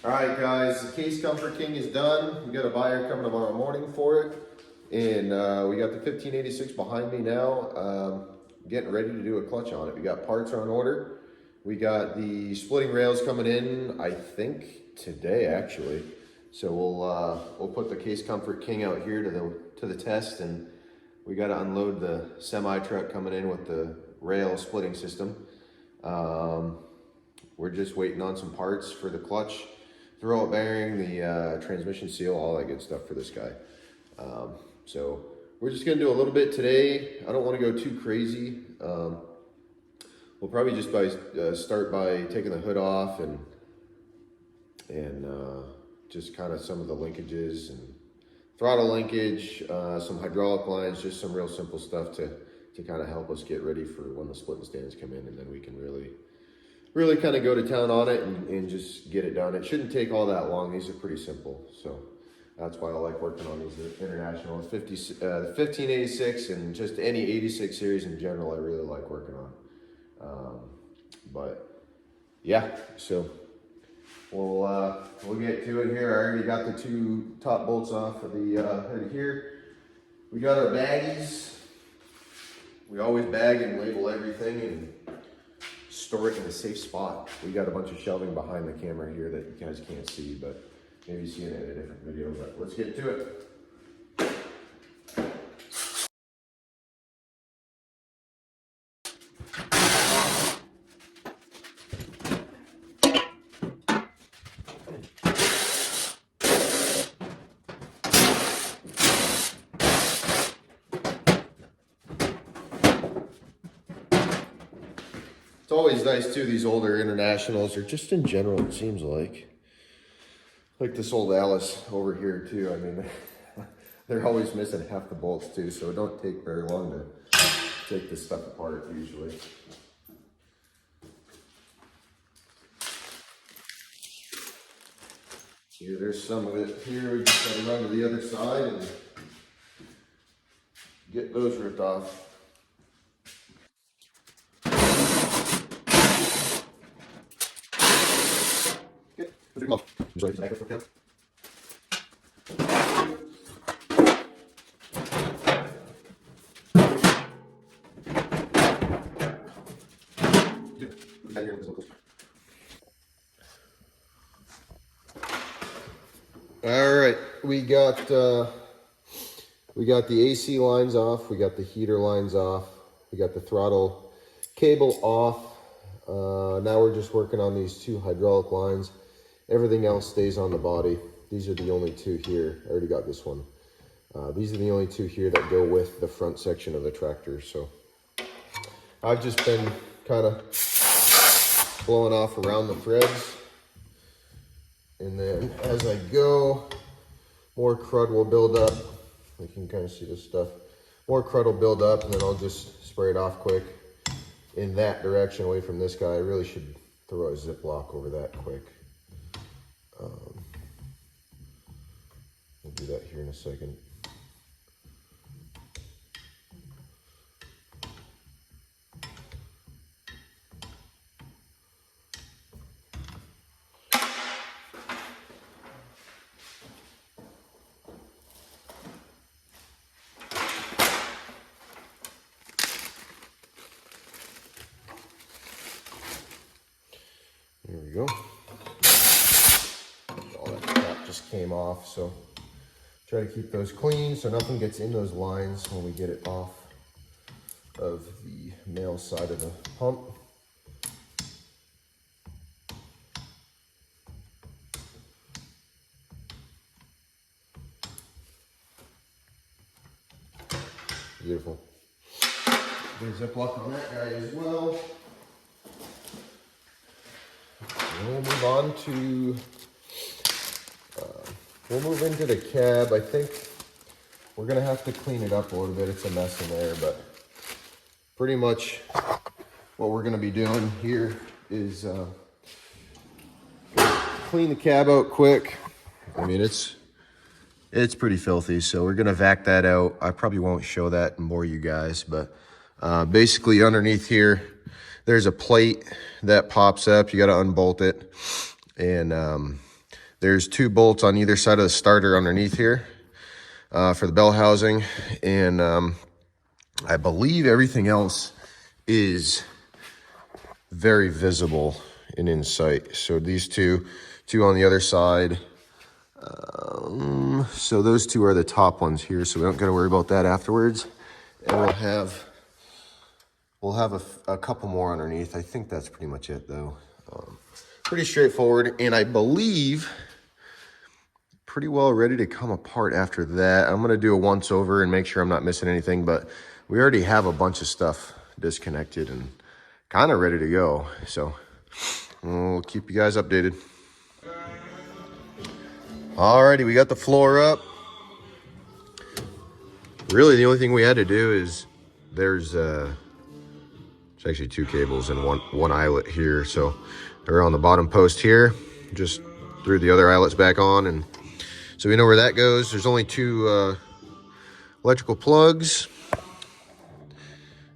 All right, guys, the Case Comfort King is done. We got a buyer coming tomorrow morning for it. And we got the 1586 behind me now, getting ready to do a clutch on it. We got parts on order. We got the splitting rails coming in, I think, today, actually. So we'll put the Case Comfort King out here to the test, and we got to unload the semi truck coming in with the rail splitting system. We're just waiting on some parts for the clutch, throw-out bearing, the transmission seal, all that good stuff for this guy. So we're just gonna do a little bit today. I don't want to go too crazy. We'll probably just start by taking the hood off and just kind of some of the linkages and throttle linkage, some hydraulic lines, just some real simple stuff to kind of help us get ready for when the splitting stands come in, and then we can really kind of go to town on it and just get it done. It shouldn't take all that long. These are pretty simple, so that's why I like working on these international. The 1586 and just any 86 series in general, I really like working on. But yeah, so we'll get to it here. I already got the two top bolts off of the head here. We got our baggies. We always bag and label everything and store it in a safe spot. We got a bunch of shelving behind the camera here that you guys can't see, but maybe see it in a different video. But let's get to it. It's always nice too, these older internationals, or just in general, it seems like this old Alice over here too. I mean, they're always missing half the bolts too, so it don't take very long to take this stuff apart usually. Here, there's some of it here. We just gotta run to the other side and get those ripped off. All right, we got the AC lines off, we got the heater lines off, we got the throttle cable off. Now we're just working on these two hydraulic lines. Everything else stays on the body. These are the only two here. I already got this one. These are the only two here that go with the front section of the tractor. So I've just been kind of blowing off around the threads. And then as I go, more crud will build up. You can kind of see this stuff. More crud will build up, and then I'll just spray it off quick in that direction away from this guy. I really should throw a Ziploc over that quick. We'll do that here in a second. There we go. All that crap just came off, so try to keep those clean so nothing gets in those lines when we get it off of the male side of the pump. Beautiful. There's a Ziploc on that guy as well. We'll move on to, we'll move into the cab. I think we're gonna have to clean it up a little bit. It's a mess in there, but pretty much what we're gonna be doing here is clean the cab out quick. I mean, it's pretty filthy, so we're gonna vac that out. I probably won't show that and bore you guys, but basically underneath here, there's a plate that pops up. You got to unbolt it, and There's 2 bolts on either side of the starter underneath here for the bell housing. And I believe everything else is very visible and in sight. So these two on the other side. So those 2 are the top ones here, so we don't got to worry about that afterwards. And we'll have a couple more underneath. I think that's pretty much it, though. Pretty straightforward, and I believe pretty well ready to come apart after that. I'm gonna do a once over and make sure I'm not missing anything, but we already have a bunch of stuff disconnected and kind of ready to go. So we'll keep you guys updated. Alrighty, we got the floor up. Really, the only thing we had to do is there's actually 2 cables and one eyelet here. So they're on the bottom post here. Just threw the other eyelets back on, and so we know where that goes. There's only 2 electrical plugs.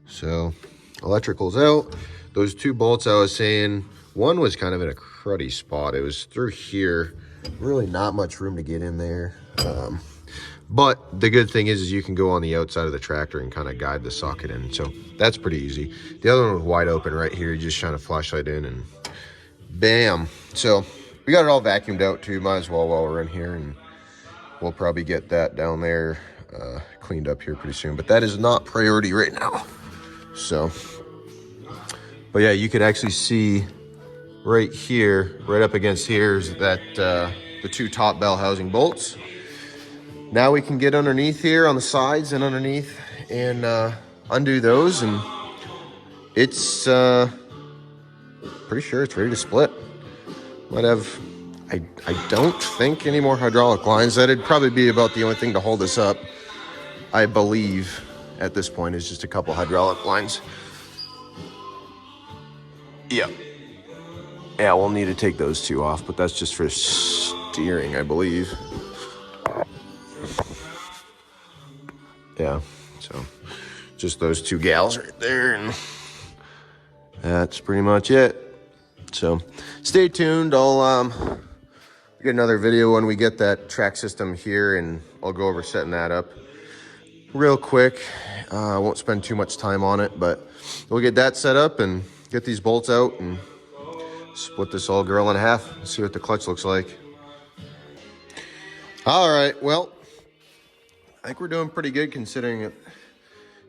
So electrical's out. Those 2 bolts I was saying, one was kind of in a cruddy spot. It was through here. Really not much room to get in there. But the good thing is you can go on the outside of the tractor and kind of guide the socket in. So that's pretty easy. The other one was wide open right here. You just shine a flashlight in and bam. So we got it all vacuumed out too. Might as well while we're in here, and we'll probably get that down there cleaned up here pretty soon. But that is not priority right now. So, but yeah, you could actually see right here, right up against here is that the 2 top bell housing bolts. Now we can get underneath here on the sides and underneath and undo those, and it's pretty sure it's ready to split. Might have, I don't think any more hydraulic lines. That'd probably be about the only thing to hold this up, I believe, at this point, is just a couple hydraulic lines. Yeah, we'll need to take those 2 off, but that's just for steering, I believe. Yeah, so just those 2 gals right there, and that's pretty much it. So stay tuned. I'll get another video when we get that track system here, and I'll go over setting that up real quick. I won't spend too much time on it, but we'll get that set up and get these bolts out and split this old girl in half and see what the clutch looks like. All right, well, I think we're doing pretty good considering it.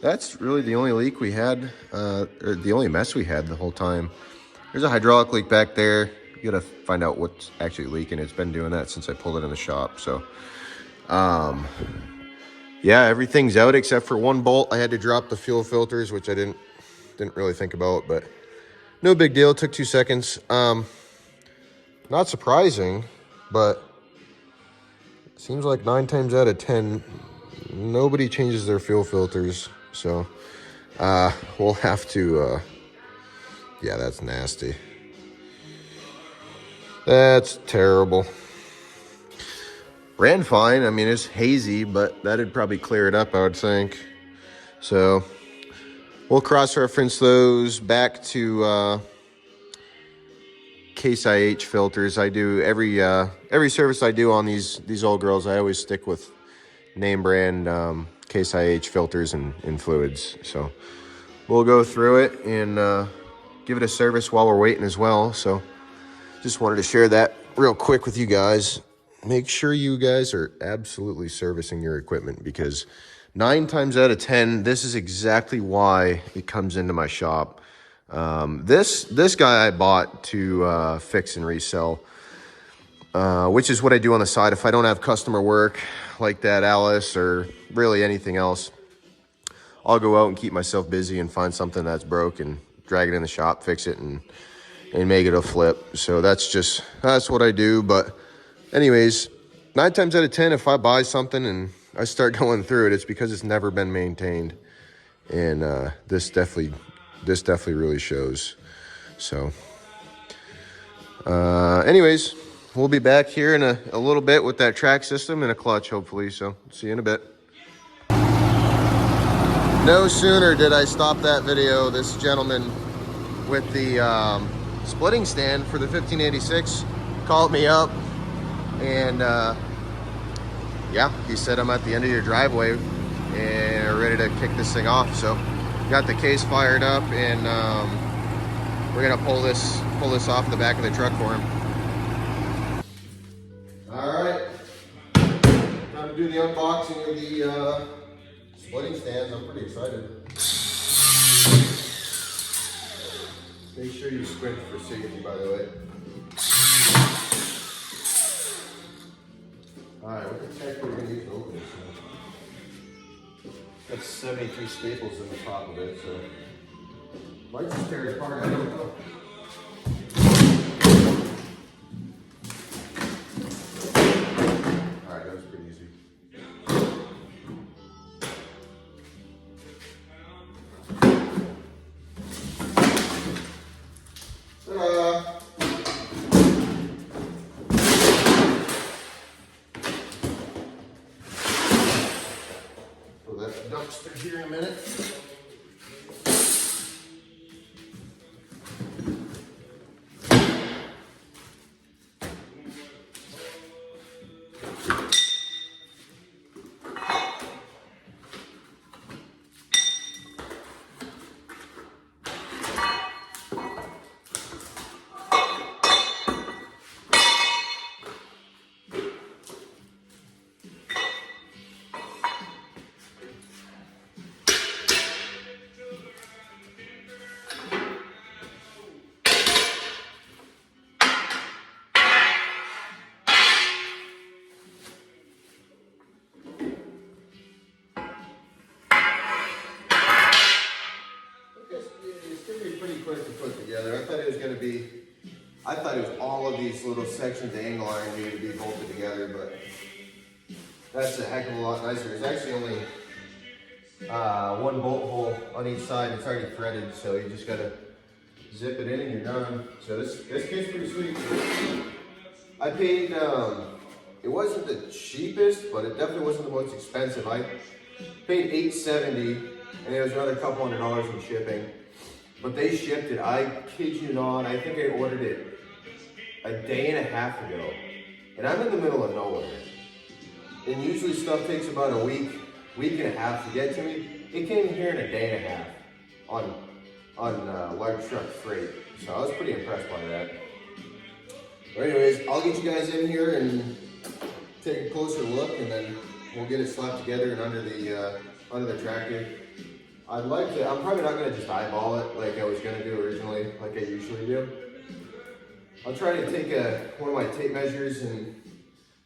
That's really the only leak we had, or the only mess we had the whole time. There's a hydraulic leak back there. You gotta find out what's actually leaking. It's been doing that since I pulled it in the shop. So, yeah, everything's out except for 1 bolt. I had to drop the fuel filters, which I didn't really think about, but no big deal. It took 2 seconds. Not surprising, but it seems like 9 times out of 10, nobody changes their fuel filters. So we'll have to, yeah, that's nasty. That's terrible. Ran fine. I mean, it's hazy, but that'd probably clear it up, I would think. So we'll cross-reference those back to Case IH filters. I do every service I do on these old girls, I always stick with name brand Case IH filters and fluids. So we'll go through it and give it a service while we're waiting as well. So just wanted to share that real quick with you guys. Make sure you guys are absolutely servicing your equipment, because 9 times out of 10, this is exactly why it comes into my shop. This guy I bought to fix and resell, which is what I do on the side. If I don't have customer work like that, Alice, or really anything else, I'll go out and keep myself busy and find something that's broke and drag it in the shop, fix it, and make it a flip. So that's what I do. But anyways, 9 times out of 10, if I buy something and I start going through it, it's because it's never been maintained. And this definitely really shows. So anyways, we'll be back here in a little bit with that track system and a clutch, hopefully. So see you in a bit. No sooner did I stop that video, this gentleman with the splitting stand for the 1586 called me up And yeah, he said I'm at the end of your driveway and are ready to kick this thing off. So got the case fired up, and we're gonna pull this off the back of the truck for him. All right, time to do the unboxing of the splitting stands. I'm pretty excited. Make sure you squint for safety, by the way. Alright, what the heck are we going to use to open this thing? Got 73 staples in the top of it, so might just tear it apart, I don't know. Alright, that was pretty easy. Ta-da! Throw that dumpster here in a minute. It's going to be pretty quick to put together. I thought it was all of these little sections of angle iron needed to be bolted together, but that's a heck of a lot nicer. There's actually only one bolt hole on each side. It's already threaded, so you just got to zip it in and you're done. So this kit's pretty sweet. I paid, it wasn't the cheapest, but it definitely wasn't the most expensive. I paid $8.70, and there was another couple $100 in shipping. But they shipped it, I kid you not, I think I ordered it a day and a half ago. And I'm in the middle of nowhere. And usually stuff takes about a week and a half to get to me. It came here in a day and a half on large truck freight. So I was pretty impressed by that. But anyways, I'll get you guys in here and take a closer look, and then we'll get it slapped together and under the tractor. I'm probably not gonna just eyeball it like I was gonna do originally, like I usually do. I'll try to take one of my tape measures and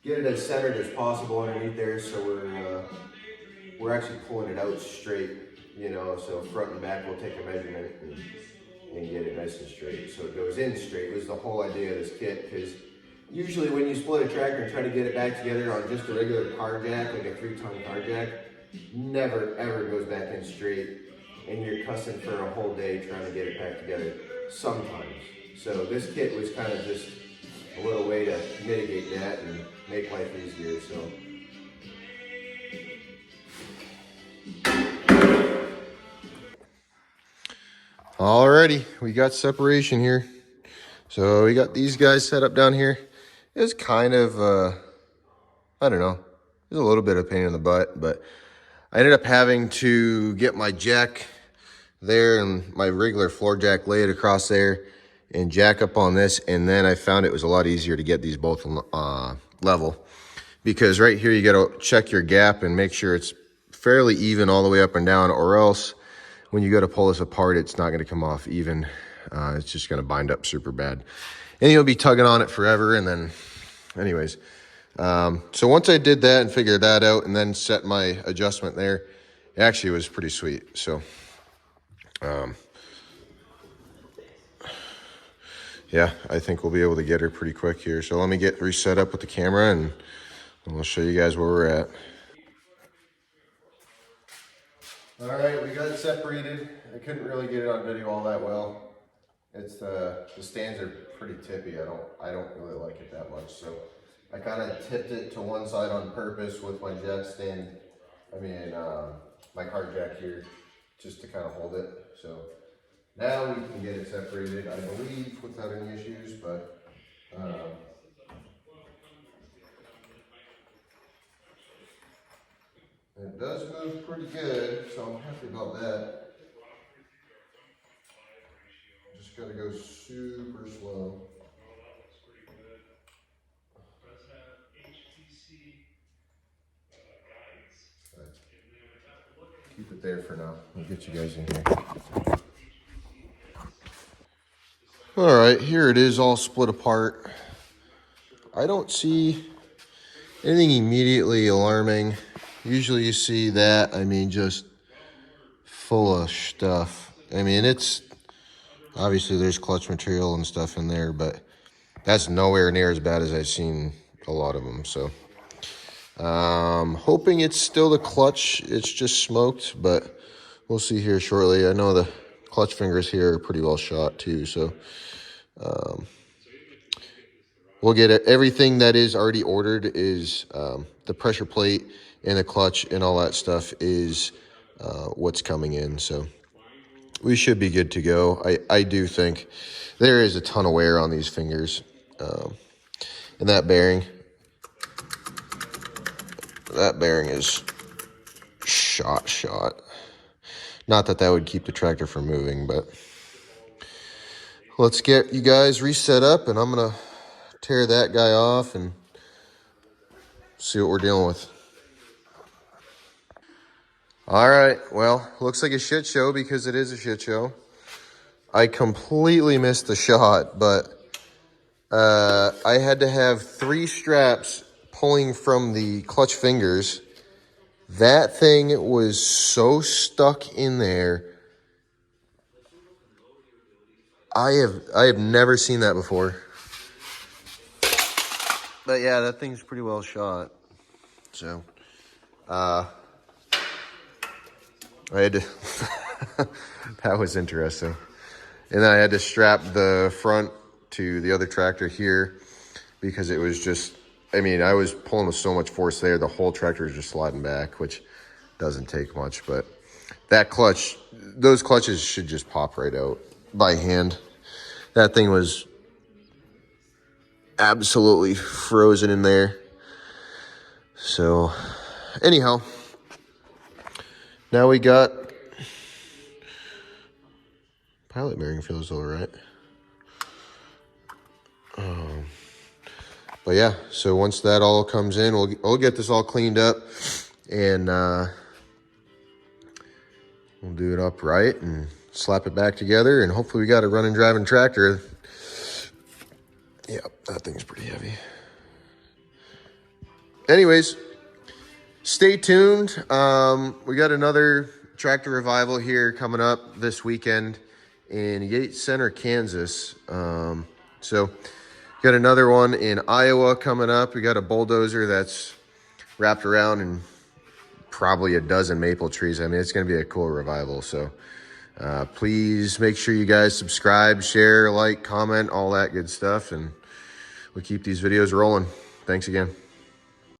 get it as centered as possible underneath there, so we're actually pulling it out straight, you know, so front and back we'll take a measurement and get it nice and straight. So it goes in straight was the whole idea of this kit, because usually when you split a tractor and try to get it back together on just a regular car jack, like a 3-ton car jack, never ever goes back in straight, and you're cussing for a whole day trying to get it back together sometimes. So this kit was kind of just a little way to mitigate that and make life easier. So alrighty, we got separation here. So we got these guys set up down here. It's kind of I don't know, it's a little bit of a pain in the butt, but I ended up having to get my jack there and my regular floor jack, lay it across there and jack up on this. And then I found it was a lot easier to get these both level, because right here you got to check your gap and make sure it's fairly even all the way up and down, or else when you go to pull this apart, it's not going to come off even. It's just going to bind up super bad, and you'll be tugging on it forever. And then anyways, so once I did that and figured that out and then set my adjustment there, it actually was pretty sweet. So, yeah, I think we'll be able to get her pretty quick here. So let me get reset up with the camera and we'll show you guys where we're at. All right, we got it separated. I couldn't really get it on video all that well. It's the stands are pretty tippy. I don't really like it that much. So I kind of tipped it to one side on purpose with my jack stand. My car jack here, just to kind of hold it. So now we can get it separated, I believe, without any issues. But It does move pretty good, so I'm happy about that. Just gotta go super slow. Keep it there for now. We'll get you guys in here. All right, here it is all split apart. I don't see anything immediately alarming. Usually you see that, I mean, just full of stuff. I mean, it's obviously there's clutch material and stuff in there, but that's nowhere near as bad as I've seen a lot of them. So hoping it's still the clutch, it's just smoked, but we'll see here shortly. I know the clutch fingers here are pretty well shot too, so we'll get it. Everything that is already ordered is the pressure plate and the clutch and all that stuff is what's coming in. So we should be good to go. I do think there is a ton of wear on these fingers. And that bearing is shot. Not that that would keep the tractor from moving, but let's get you guys reset up, and I'm going to tear that guy off and see what we're dealing with. All right, well, looks like a shit show because it is a shit show. I completely missed the shot, but I had to have 3 straps pulling from the clutch fingers. That thing was so stuck in there. I have never seen that before. But yeah, that thing's pretty well shot. So, I had to, that was interesting. And then I had to strap the front to the other tractor here because it was just, I mean, I was pulling with so much force there, the whole tractor was just sliding back, which doesn't take much, but that clutch, those clutches should just pop right out by hand. That thing was absolutely frozen in there. So anyhow, now we got pilot bearing feels all right. But yeah, so once that all comes in, we'll get this all cleaned up, and we'll do it upright and slap it back together, and hopefully we got a running, driving tractor. Yep, that thing's pretty heavy. Anyways, stay tuned. We got another tractor revival here coming up this weekend in Yates Center, Kansas. So got another one in Iowa coming up. We got a bulldozer that's wrapped around in probably a dozen maple trees. I mean, it's going to be a cool revival. So please make sure you guys subscribe, share, like, comment, all that good stuff. And we'll keep these videos rolling. Thanks again.